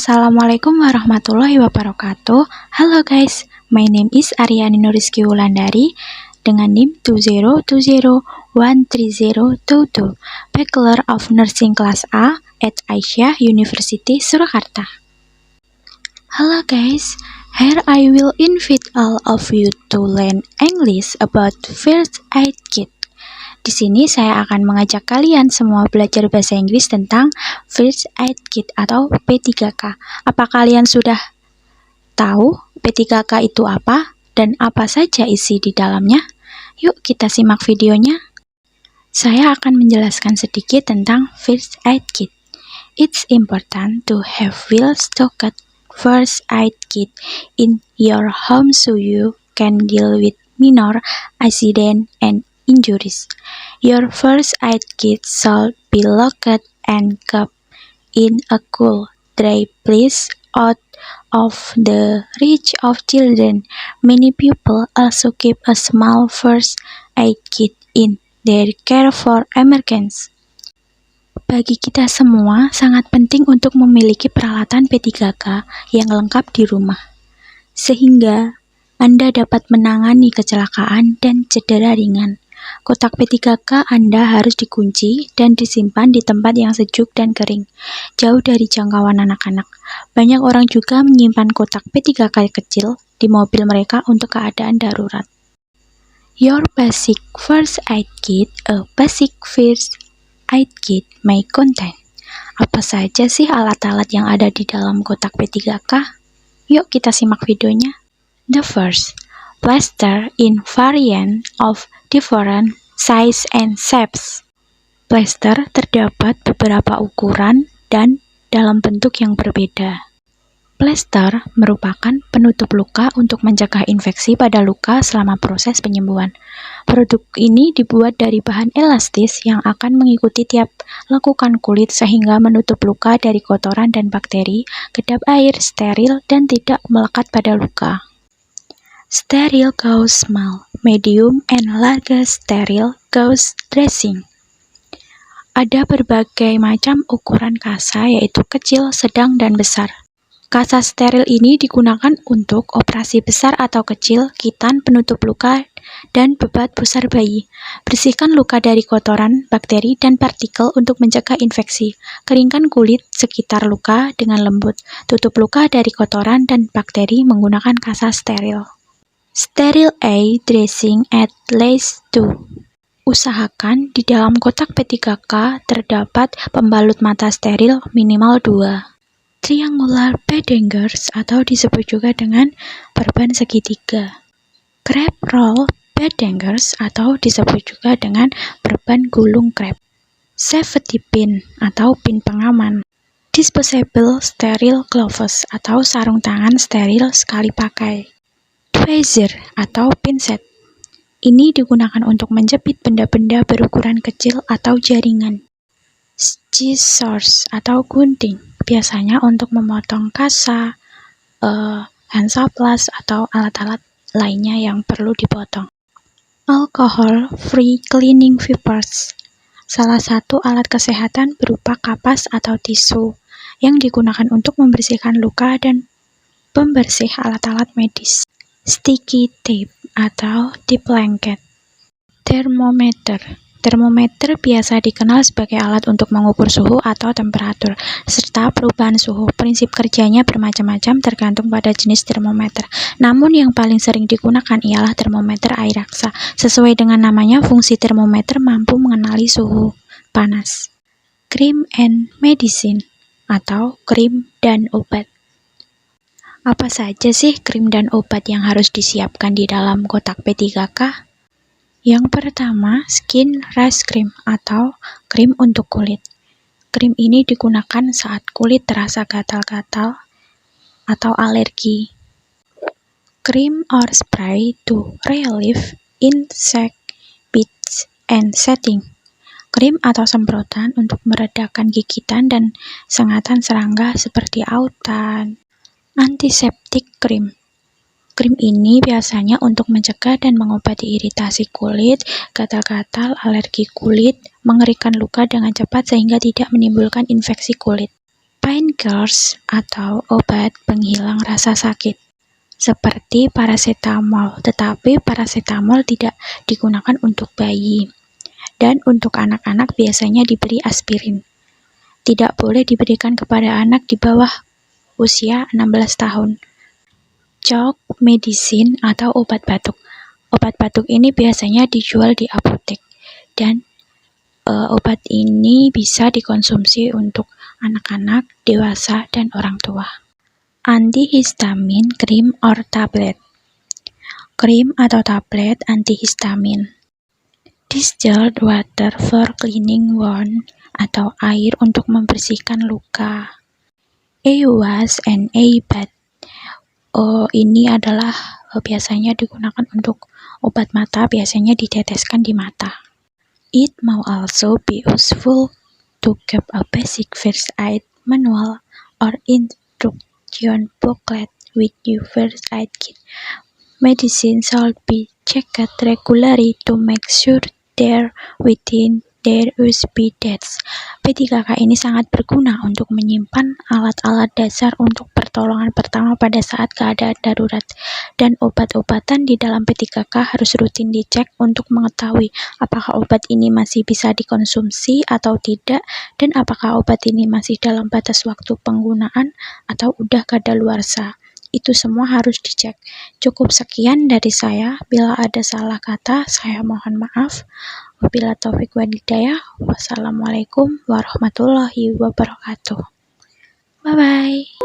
Assalamualaikum warahmatullahi wabarakatuh. Halo guys, my name is Aryani Nuriski Wulandari dengan NIM 202013022, Bachelor of Nursing Class A at Aisyah University Surakarta. Halo guys, here I will invite all of you to learn English about first aid kit. Di sini saya akan mengajak kalian semua belajar bahasa Inggris tentang First Aid Kit atau P3K. Apa kalian sudah tahu P3K itu apa dan apa saja isi di dalamnya? Yuk kita simak videonya. Saya akan menjelaskan sedikit tentang First Aid Kit. It's important to have well-stocked First Aid Kit in your home so you can deal with minor accident and injuries. Your first aid kit should be locked and kept in a cool, dry place out of the reach of children. Many people also keep a small first aid kit in their car for emergencies. Bagi kita semua, sangat penting untuk memiliki peralatan P3K yang lengkap di rumah, sehingga Anda dapat menangani kecelakaan dan cedera ringan. Kotak P3K Anda harus dikunci dan disimpan di tempat yang sejuk dan kering, jauh dari jangkauan anak-anak. Banyak orang juga menyimpan kotak P3K kecil di mobil mereka untuk keadaan darurat. Your basic first aid kit, a basic first aid kit may contain. Apa saja sih alat-alat yang ada di dalam kotak P3K? Yuk kita simak videonya. The first, plaster in variant of different size and shapes. Plaster terdapat beberapa ukuran dan dalam bentuk yang berbeda. Plaster merupakan penutup luka untuk mencegah infeksi pada luka selama proses penyembuhan. Produk ini dibuat dari bahan elastis yang akan mengikuti tiap lekukan kulit sehingga menutup luka dari kotoran dan bakteri, kedap air, steril, dan tidak melekat pada luka. Sterile gauze small, medium, and large sterile gauze dressing. Ada berbagai macam ukuran kasa, yaitu kecil, sedang, dan besar. Kasa steril ini digunakan untuk operasi besar atau kecil, kitan, penutup luka, dan bebat pusar bayi. Bersihkan luka dari kotoran, bakteri, dan partikel untuk mencegah infeksi. Keringkan kulit sekitar luka dengan lembut. Tutup luka dari kotoran dan bakteri menggunakan kasa steril. Sterile A dressing at least 2. Usahakan di dalam kotak P3K terdapat pembalut mata steril minimal 2. Triangular bedhangers atau disebut juga dengan perban segitiga. Crab roll bedhangers atau disebut juga dengan perban gulung krep. Safety pin atau pin pengaman. Disposable sterile gloves atau sarung tangan steril sekali pakai. Tweezer atau pinset. Ini digunakan untuk menjepit benda-benda berukuran kecil atau jaringan. Scissors atau gunting, biasanya untuk memotong kasa, hansaplast atau alat-alat lainnya yang perlu dipotong. Alcohol free cleaning wipers. Salah satu alat kesehatan berupa kapas atau tisu yang digunakan untuk membersihkan luka dan pembersih alat-alat medis. Sticky tape atau tip lengket. Termometer. Termometer biasa dikenal sebagai alat untuk mengukur suhu atau temperatur, serta perubahan suhu. Prinsip kerjanya bermacam-macam tergantung pada jenis termometer. Namun yang paling sering digunakan ialah termometer air raksa. Sesuai dengan namanya, fungsi termometer mampu mengenali suhu panas. Cream and medicine atau krim dan obat. Apa saja sih krim dan obat yang harus disiapkan di dalam kotak P3K? Yang pertama, skin rash cream atau krim untuk kulit. Krim ini digunakan saat kulit terasa gatal-gatal atau alergi. Cream or spray to relieve insect bites and setting. Krim atau semprotan untuk meredakan gigitan dan sengatan serangga seperti autan. Antiseptik krim. Krim ini biasanya untuk mencegah dan mengobati iritasi kulit, gatal-gatal, alergi kulit, mengeringkan luka dengan cepat sehingga tidak menimbulkan infeksi kulit. painkillers atau obat penghilang rasa sakit, seperti paracetamol, tetapi paracetamol tidak digunakan untuk bayi. Dan untuk anak-anak biasanya diberi aspirin. Tidak boleh diberikan kepada anak di bawah usia 16 tahun. Chalk medicine atau obat batuk. Obat batuk ini biasanya dijual di apotek. Dan obat ini bisa dikonsumsi untuk anak-anak, dewasa, dan orang tua. Antihistamin cream or tablet. Krim atau tablet antihistamin. Distilled water for cleaning wound atau air untuk membersihkan luka. A wash and a bath. Ini adalah biasanya digunakan untuk obat mata, biasanya diteteskan di mata. It may also be useful to keep a basic first aid manual or instruction booklet with your first aid kit. Medicine should be checked regularly to make sure they're within their USB dates. P3K ini sangat berguna untuk menyimpan alat-alat dasar untuk pertolongan pertama pada saat keadaan darurat, dan obat-obatan di dalam P3K harus rutin dicek untuk mengetahui apakah obat ini masih bisa dikonsumsi atau tidak, dan apakah obat ini masih dalam batas waktu penggunaan atau udah kadaluarsa. Itu semua harus dicek. Cukup sekian dari saya. Bila ada salah kata, saya mohon maaf. Wabillahi taufiq wal hidayah. Wassalamualaikum warahmatullahi wabarakatuh. Bye-bye.